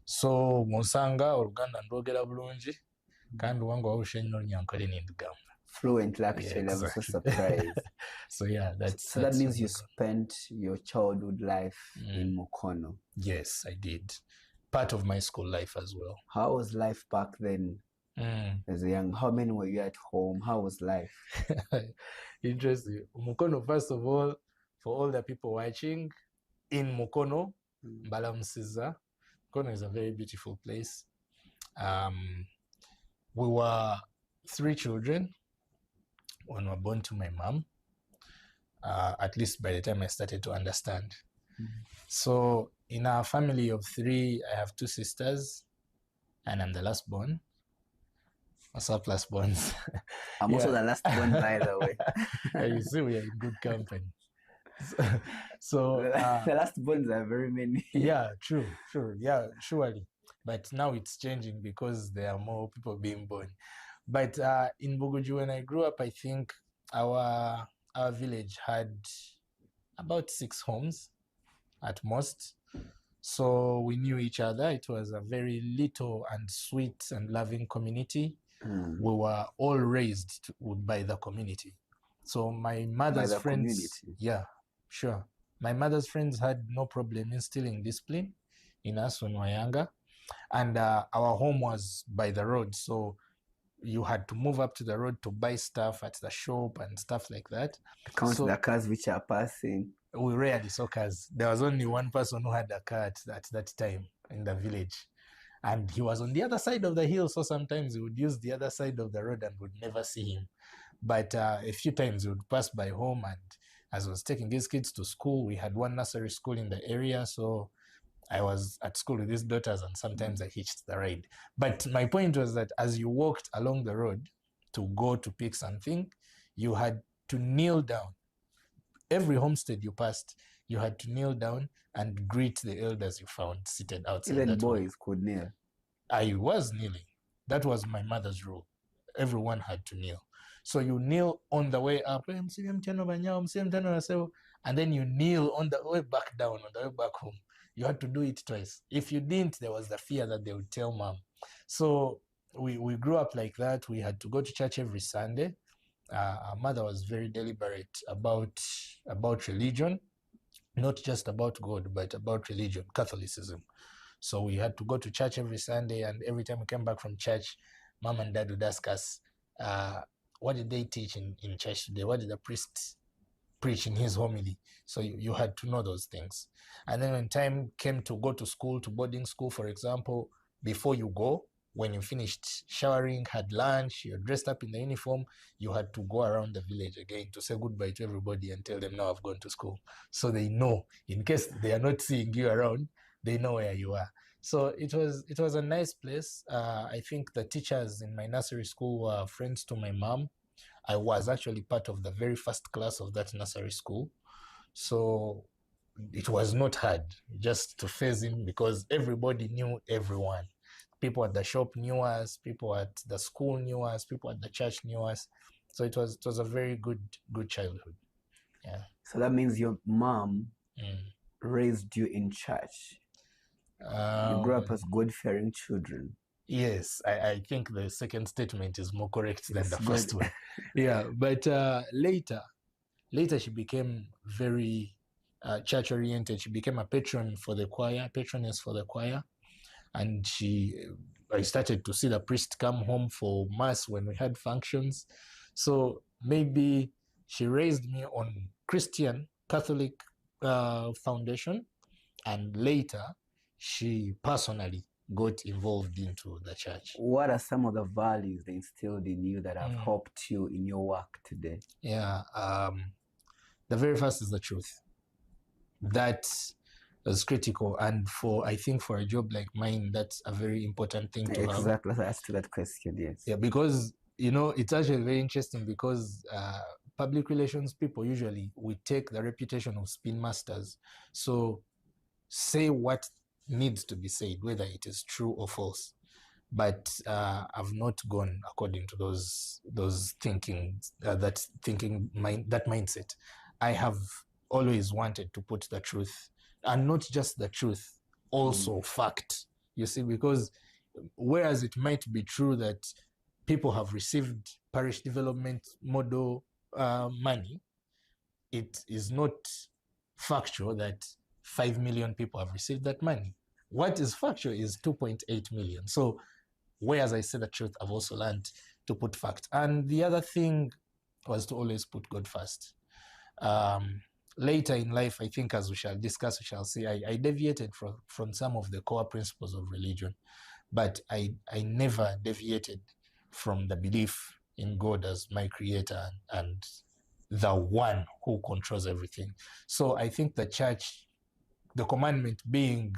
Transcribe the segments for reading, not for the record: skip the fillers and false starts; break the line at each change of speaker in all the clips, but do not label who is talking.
so musanga oluganda ndwogera bulungi kandi wange wawusha nnyo nyankole nindigamba
fluent actually. I was so surprised.
So yeah,
so that means you spent your childhood life in Mukono.
Yes, I did. Part of my school life as well.
How was life back then? As a young, how many were you at home? How was life?
Interesting. Mukono, first of all, for all the people watching, in Mukono, Mbalamusiza, Mukono is a very beautiful place. We were 3 children when we were born to my mom, at least by the time I started to understand. So in our family of 3, I have 2 sisters, and I'm the last born. What's up, last borns?
I'm also the last born, by the way.
You see, we are in good company. So
the last borns are very many.
Yeah, true. Yeah, surely. But now it's changing because there are more people being born. But in Buguju, when I grew up, I think our village had about 6 homes at most. So we knew each other. It was a very little and sweet and loving community. We were all raised by the community. So my mother's friends, community. Yeah, sure. My mother's friends had no problem instilling discipline in us when we were younger. And our home was by the road. So you had to move up to the road to buy stuff at the shop and stuff like that.
Count the cars which are passing.
We rarely saw cars. There was only one person who had a car at that time in the village. And he was on the other side of the hill, so sometimes we would use the other side of the road and would never see him. But a few times we would pass by home, and as I was taking these kids to school, we had one nursery school in the area, so I was at school with his daughters, and sometimes I hitched the ride. But my point was that as you walked along the road to go to pick something, you had to kneel down. Every homestead you passed, you had to kneel down and greet the elders you found seated outside.
Even boys could kneel.
I was kneeling. That was my mother's rule. Everyone had to kneel. So you kneel on the way up, and then you kneel on the way back down, on the way back home. You had to do it twice. If you didn't, there was the fear that they would tell mom. So we grew up like that. We had to go to church every Sunday. Our mother was very deliberate about religion, not just about God, but about religion, Catholicism. So we had to go to church every Sunday, and every time we came back from church, mom and dad would ask us, what did they teach in church today? What did the priest preach in his homily? So you had to know those things. And then when time came to go to school, to boarding school, for example, before you go, when you finished showering, had lunch, you're dressed up in the uniform, you had to go around the village again to say goodbye to everybody and tell them, now I've gone to school. So they know, in case they are not seeing you around, they know where you are. So it was a nice place. I think the teachers in my nursery school were friends to my mom. I was actually part of the very first class of that nursery school. So it was not hard just to phase in because everybody knew everyone. People at the shop knew us, people at the school knew us, people at the church knew us. So it was a very good childhood. Yeah.
So that means your mom raised you in church. You grew up as God-fearing children.
Yes, I think the second statement is more correct than the first one. Yeah, but later she became very church-oriented. She became a patroness for the choir. And I started to see the priest come home for mass when we had functions. So maybe she raised me on Christian Catholic foundation, and later she personally got involved into the church.
What are some of the values they instilled in you that have helped you in your work today?
Yeah, the very first is the truth. That is critical, and I think for a job like mine, that's a very important thing to have.
Exactly, I asked you that question, yes.
Yeah, because it's actually very interesting because public relations people usually we take the reputation of spin masters. So say what needs to be said, whether it is true or false. But I've not gone according to those thinking, that mindset. I have always wanted to put the truth, and not just the truth, also fact You see, because whereas it might be true that people have received parish development model money, it is not factual that 5 million people have received that money. What is factual is 2.8 million. So whereas I say the truth, I've also learned to put fact. And the other thing was to always put God first. Later in life, I think, as we shall discuss, we shall see, I deviated from some of the core principles of religion, but I never deviated from the belief in God as my creator and the one who controls everything. So I think the church, the commandment being,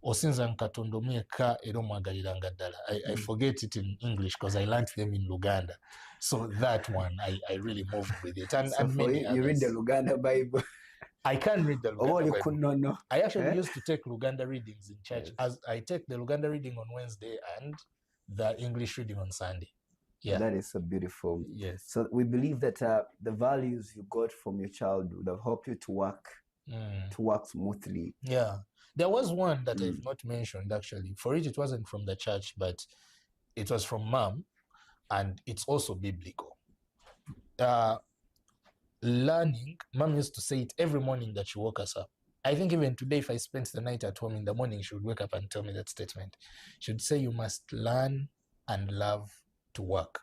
I forget it in English because I learned them in Luganda. So that one, I really moved with it. And,
So
and many
you read the Luganda Bible?
I can read the Luganda Bible.
No.
I actually used to take Luganda readings in church. Yes. As I take the Luganda reading on Wednesday and the English reading on Sunday. Yeah,
that is so beautiful.
Yes.
So we believe that the values you got from your childhood have helped you to work smoothly.
Yeah. There was one that I've not mentioned, actually. For it wasn't from the church, but it was from mom, and it's also biblical. Learning, mom used to say it every morning that she woke us up. I think even today, if I spent the night at home, in the morning, she would wake up and tell me that statement. She would say, you must learn and love to work.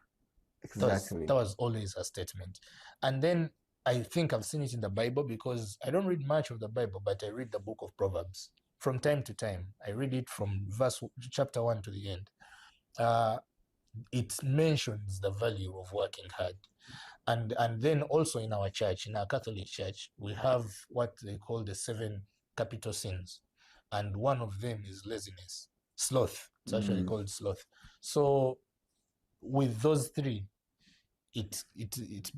Exactly.
That was always her statement. And then I think I've seen it in the Bible, because I don't read much of the Bible, but I read the book of Proverbs from time to time. I read it from chapter 1 to the end. It mentions the value of working hard. And then also in our church, in our Catholic church, we have what they call the 7 capital sins. And one of them is laziness, sloth. It's actually called sloth. So with those 3, it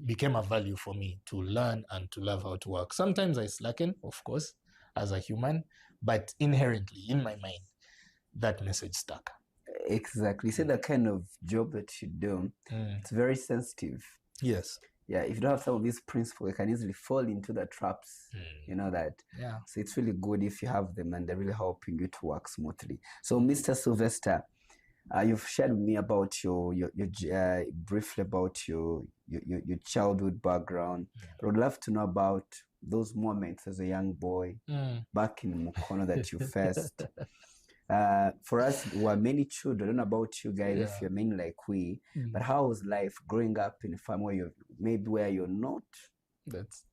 became a value for me to learn and to love how to work. Sometimes I slacken, of course, as a human, but inherently in my mind, that message stuck.
Exactly. See, the kind of job that you do, it's very sensitive.
Yes.
Yeah, if you don't have some of these principles, you can easily fall into the traps, you know that.
Yeah.
So it's really good if you have them and they're really helping you to work smoothly. So Mr. Sylvester, you've shared with me about your briefly about your childhood background. I would love to know about those moments as a young boy back in Mukono that you faced. For us, there were many children. I don't know about you guys, if you're many like we, but how was life growing up in a family where you're not?
That's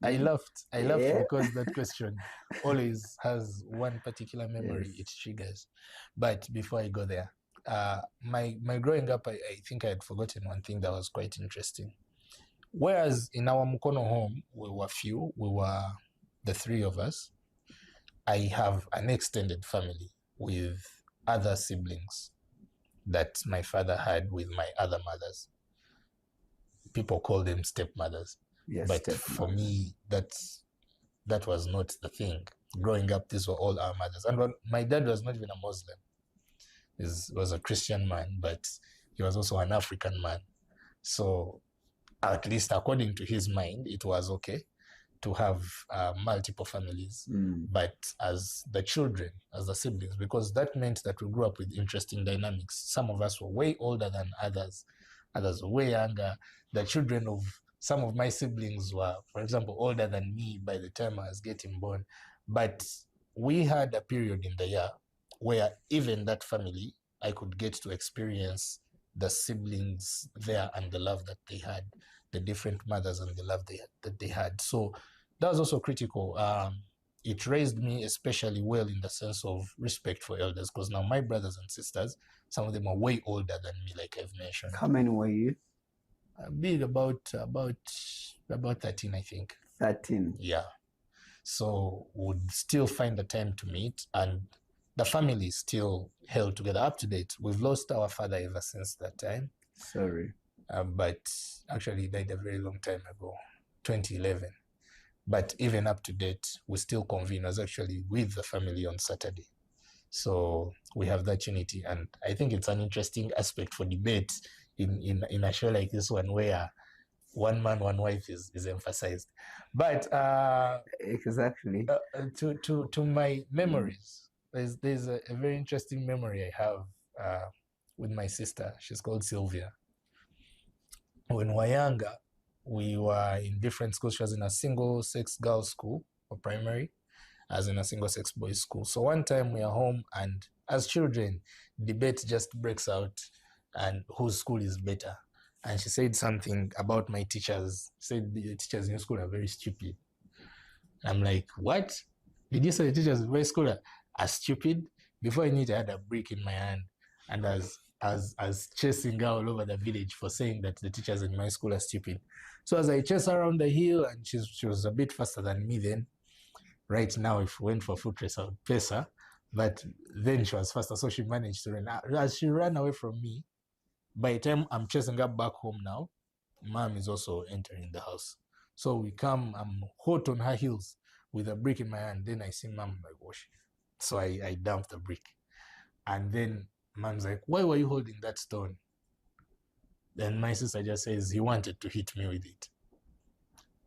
I laughed because that question always has one particular memory it triggers. But before I go there, my growing up, I think I had forgotten one thing that was quite interesting. Whereas in our Mukono home, we were few, we were the 3 of us. I have an extended family with other siblings that my father had with my other mothers. People call them stepmothers.
Yes,
but for me, that was not the thing. Growing up, these were all our mothers. And my dad was not even a Muslim. He was a Christian man, but he was also an African man. So at least according to his mind, it was okay to have multiple families, but as the children, as the siblings, because that meant that we grew up with interesting dynamics. Some of us were way older than others were way younger. The children of some of my siblings were, for example, older than me by the time I was getting born. But we had a period in the year where even that family, I could get to experience the siblings there and the love that they had, the different mothers and the love that they had. So that was also critical. It raised me especially well in the sense of respect for elders, because now my brothers and sisters, some of them are way older than me, like I've mentioned.
How many were you?
Big about 13, I think.
13.
Yeah. So would still find the time to meet, and the family is still held together up to date. We've lost our father ever since that time.
Sorry.
But actually he died a very long time ago, 2011. But even up to date, we still convene. I was actually with the family on Saturday. So we have that unity. And I think it's an interesting aspect for debate in a show like this one, where one man, one wife is emphasized. But
exactly.
To my memories, there's a very interesting memory I have with my sister. She's called Sylvia. When we were younger, we were in different schools. She was in a single-sex girls' school for primary, as in a single-sex boys' school. So one time we are home, and as children, debate just breaks out, and whose school is better. And she said something about my teachers. Said the teachers in your school are very stupid. I'm like, what? Did you say the teachers in my school are stupid? Before I knew it, I had a brick in my hand, and as chasing her all over the village for saying that the teachers in my school are stupid. So as I chase her around the hill, and she was a bit faster than me then. Right now, if we went for foot race, I would pace her. But then she was faster, so she managed to run. As she ran away from me, by the time I'm chasing her back home now, mom is also entering the house. So we come, I'm hot on her heels with a brick in my hand. Then I see mom, like, wash. So I dumped the brick. And then mom's like, why were you holding that stone? Then my sister just says, he wanted to hit me with it.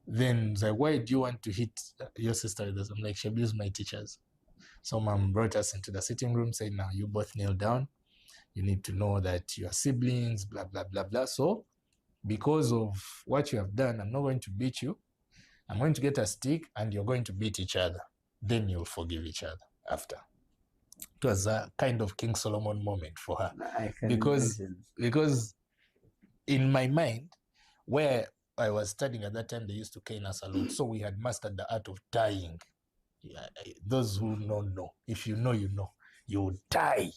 Then it's like, why do you want to hit your sister with this? I'm like, she abused my teachers. So mom brought us into the sitting room, said, now you both kneel down. You need to know that you are siblings, blah, blah, blah, blah. So because of what you have done, I'm not going to beat you. I'm going to get a stick and you're going to beat each other. Then you'll forgive each other after. It was a kind of King Solomon moment for her.
I can
because
imagine.
in my mind, where I was studying at that time, they used to cane us a lot. So we had mastered the art of tying. Yeah, those who don't know, if you know, you know. You tie.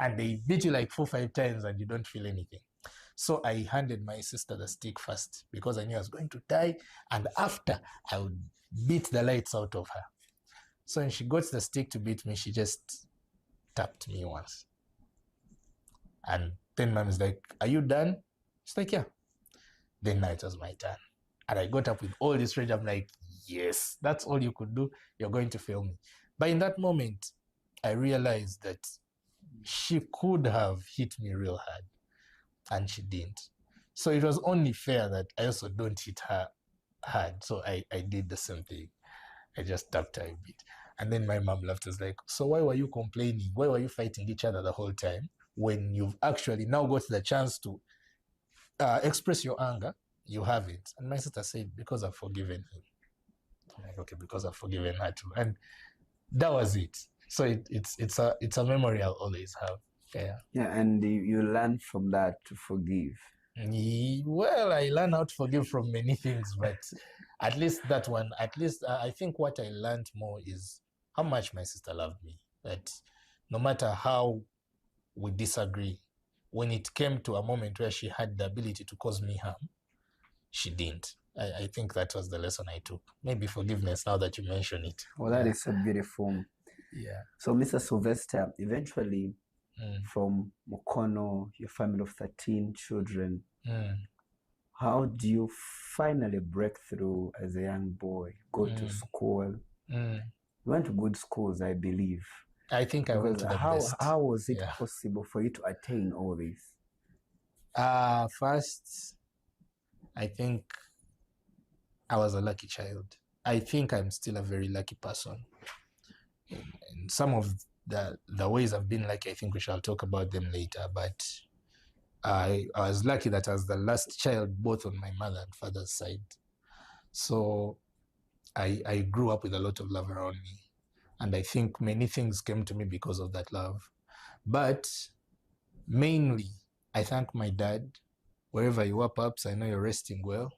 And they beat you like 4 or 5 times and you don't feel anything. So I handed my sister the stick first because I knew I was going to tie. And after, I would beat the lights out of her. So when she got the stick to beat me, she just tapped me once. And then mom is like, are you done? She's like, yeah. Then now it was my turn. And I got up with all this rage. I'm like, yes, that's all you could do. You're going to fail me. But in that moment, I realized that she could have hit me real hard. And she didn't. So it was only fair that I also don't hit her hard. So I did the same thing. I just tapped her a bit. And then my mom laughed. Was like, so why were you complaining? Why were you fighting each other the whole time when you've actually now got the chance to express your anger? You haven't. And my sister said, because I've forgiven him. I'm like, okay, because I've forgiven her too. And that was it. So it's a memory I'll always have. Yeah.
Yeah, and you learn from that to forgive.
Well, I learned how to forgive from many things, but at least that one, I think what I learned more is how much my sister loved me. That no matter how we disagree, when it came to a moment where she had the ability to cause me harm, she didn't. I think that was the lesson I took. Maybe forgiveness, now that you mention it.
Well, that is so beautiful.
Yeah.
So, Mr. Sylvester, eventually, from Mukono, your family of 13 children, how do you finally break through as a young boy, go to school? You went to good schools, I believe.
I think I went to the best.
How was it possible for you to attain all this?
First, I think I was a lucky child. I think I'm still a very lucky person. In some of the ways I've been lucky, I think we shall talk about them later. But I was lucky that I was the last child, both on my mother and father's side. So I grew up with a lot of love around me. And I think many things came to me because of that love. But mainly, I thank my dad. Wherever you are, Paps, I know you're resting well.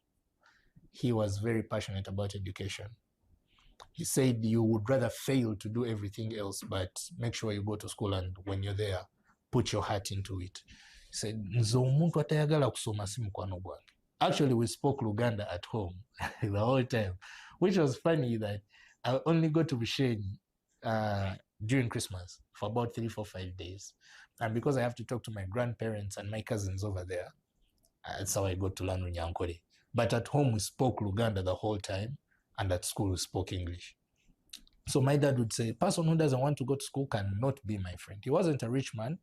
He was very passionate about education. He said you would rather fail to do everything else, but make sure you go to school, and when you're there, put your heart into it. He said, actually, we spoke Luganda at home the whole time, which was funny that I only go to Bushenyi during Christmas for about 3, 4, 5 days. And because I have to talk to my grandparents and my cousins over there, that's how I got to learn Runyankore. But at home, we spoke Luganda the whole time, and at school, we spoke English. So my dad would say, a person who doesn't want to go to school cannot be my friend. He wasn't a rich man,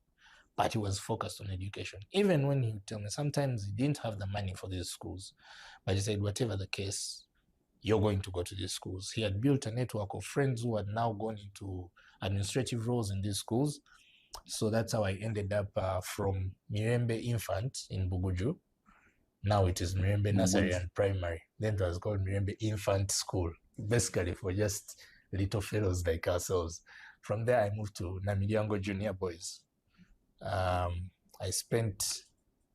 but he was focused on education. Even when he would tell me, sometimes he didn't have the money for these schools, but he said, whatever the case, you're going to go to these schools. He had built a network of friends who had now gone into administrative roles in these schools. So that's how I ended up from Mirembe Infant in Buguju. Now it is Mirembe Nursery and Primary. Then it was called Mirembe Infant School, basically for just little fellows like ourselves. From there, I moved to Namilyango Junior Boys. I spent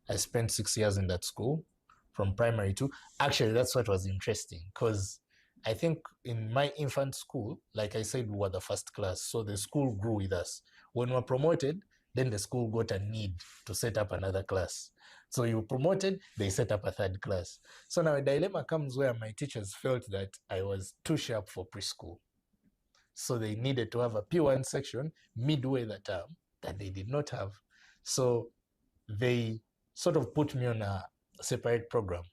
6 years in that school, from primary to. Actually, that's what was interesting, because I think in my infant school, like I said, we were the first class, so the school grew with us. When we were promoted, then the school got a need to set up another class. So you were promoted, they set up a third class. So now a dilemma comes where my teachers felt that I was too sharp for preschool. So they needed to have a P1 section midway the term that they did not have. So they sort of put me on a separate program.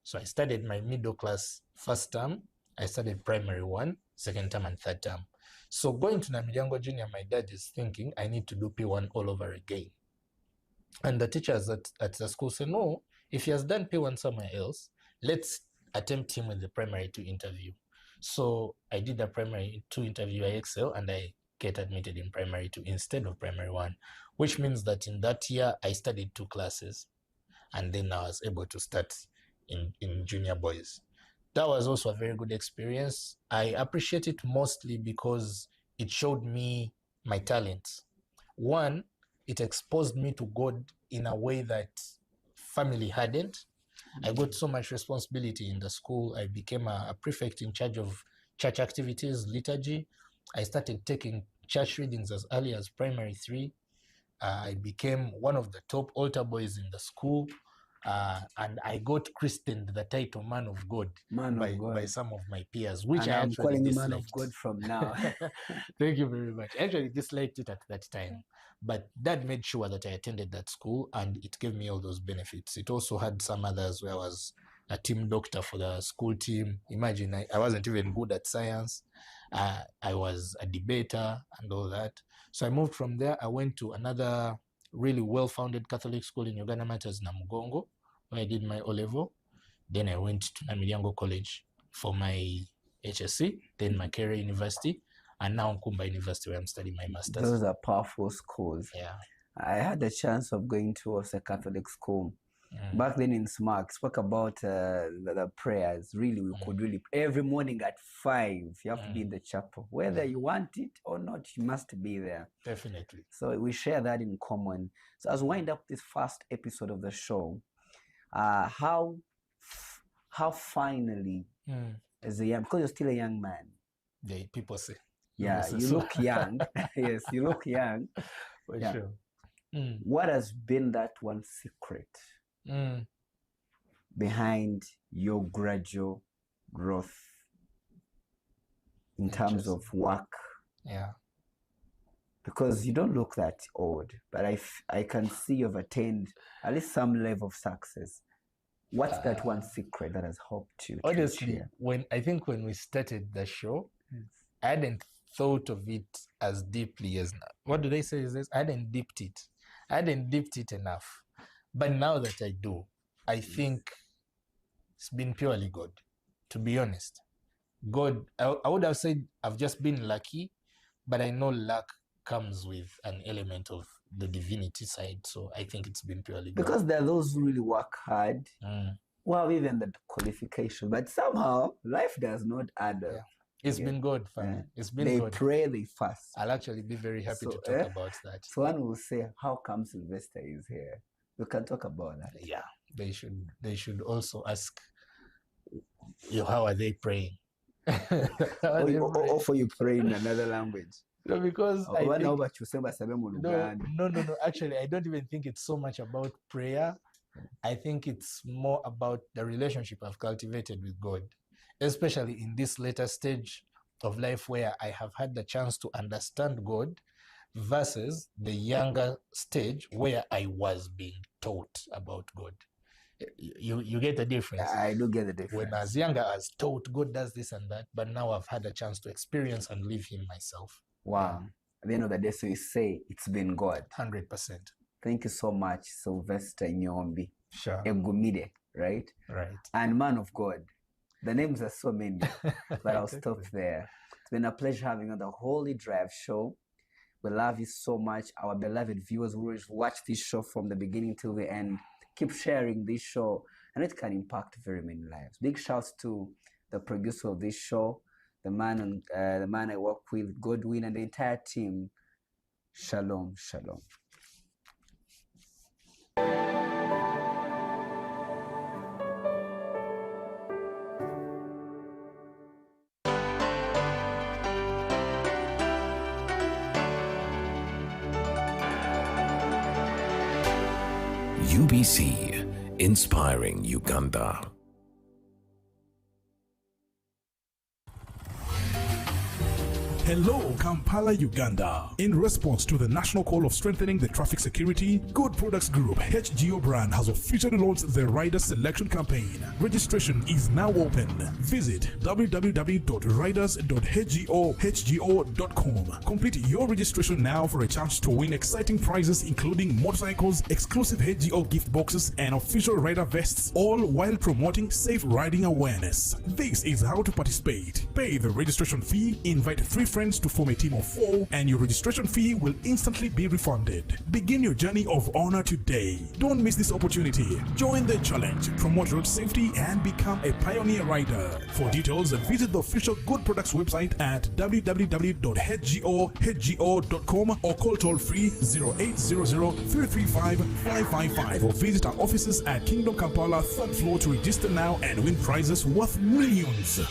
So I studied my middle class first term. I studied primary 1, second term, and third term. So going to Namilyango Junior, my dad is thinking I need to do P1 all over again. And the teachers at the school said, no, if he has done P1 somewhere else, let's attempt him with the primary 2 interview. So I did the primary 2 interview, I excel, and I get admitted in primary 2 instead of primary 1, which means that in that year I studied 2 classes, and then I was able to start in junior boys. That was also a very good experience. I appreciate it mostly because it showed me my talents. One, it exposed me to God in a way that family hadn't. I got so much responsibility in the school. I became a prefect in charge of church activities, liturgy. I started taking church readings as early as primary 3. I became one of the top altar boys in the school. And I got christened the title Man of God, by some of my peers, which
and
I
I'm
actually
calling you
disliked.
Man of God from now.
Thank you very much. I actually disliked it at that time, but Dad made sure that I attended that school, and it gave me all those benefits. It also had some others where I was a team doctor for the school team. Imagine, I wasn't even good at science. I was a debater and all that. So I moved from there. I went to another really well-founded Catholic school in Uganda Matters, Namugongo, where I did my O-level. Then I went to Namilyango College for my HSC, then Makerere University, and now Nkumba University, where I'm studying my master's.
Those are powerful schools.
Yeah.
I had the chance of going towards a Catholic school. Back then in SMARC, spoke about the prayers. Really, we could really, every morning at 5, you have to be in the chapel. Whether you want it or not, you must be there.
Definitely.
So we share that in common. So as we wind up this first episode of the show, how finally, as a young, because you're still a young man.
People say.
Yeah, you look young. Yes, you look young.
For sure.
What has been that one secret behind your gradual growth in terms of work?
Yeah.
Because you don't look that old, but I can see you've attained at least some level of success. What's that one secret that has helped you?
Honestly, when we started the show, I hadn't thought of it as deeply as now. What do they say is this? I hadn't dipped it enough. But now that I do, I think it's been purely God, to be honest. God, I would have said I've just been lucky, but I know luck comes with an element of the divinity side. So I think it's been purely God.
Because there are those who really work hard, well, even the qualification, but somehow life does not add up.
Yeah. It's been good, fam. It's been
they
good.
They pray, they fast.
I'll actually be very happy to talk about that.
So one will say, how come Sylvester is here? We can talk about that.
Yeah, they should also ask, how are they praying?
Or for you pray in another language.
No, because
no.
Actually, I don't even think it's so much about prayer. I think it's more about the relationship I've cultivated with God, especially in this later stage of life where I have had the chance to understand God versus the younger stage where I was being taught about God. You get the difference?
I do get the difference.
When I was younger, I was taught God does this and that, but now I've had a chance to experience and live Him myself.
Wow. At the end of the day, so you say it's been God.
100%.
Thank you so much, Sylvester Nyombi.
Sure.
Egumide, right?
Right.
And Man of God. The names are so many, but I'll stop there. It's been a pleasure having you on the Holy Drive show. We love you so much. Our beloved viewers who watch this show from the beginning till the end. Keep sharing this show, and it can impact very many lives. Big shouts to the producer of this show, the man I work with, Godwin, and the entire team. Shalom, shalom.
UBC, inspiring Uganda.
Hello, Kampala, Uganda. In response to the national call of strengthening the traffic security, Good Products Group HGO brand has officially launched the Rider Selection Campaign. Registration is now open. Visit www.riders.hgo.com. Complete your registration now for a chance to win exciting prizes including motorcycles, exclusive HGO gift boxes, and official rider vests, all while promoting safe riding awareness. This is how to participate. Pay the registration fee, invite 3 friends to form a team of 4, and your registration fee will instantly be refunded. Begin your journey of honor today. Don't miss this opportunity. Join the challenge, promote road safety, and become a pioneer rider. For details, visit the official Good Products website at www.hgo.com or call toll-free 0800-335-555 or visit our offices at Kingdom Kampala 3rd floor to register now and win prizes worth millions.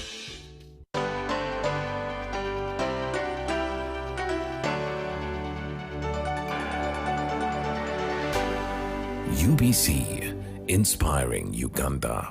UBC, inspiring Uganda.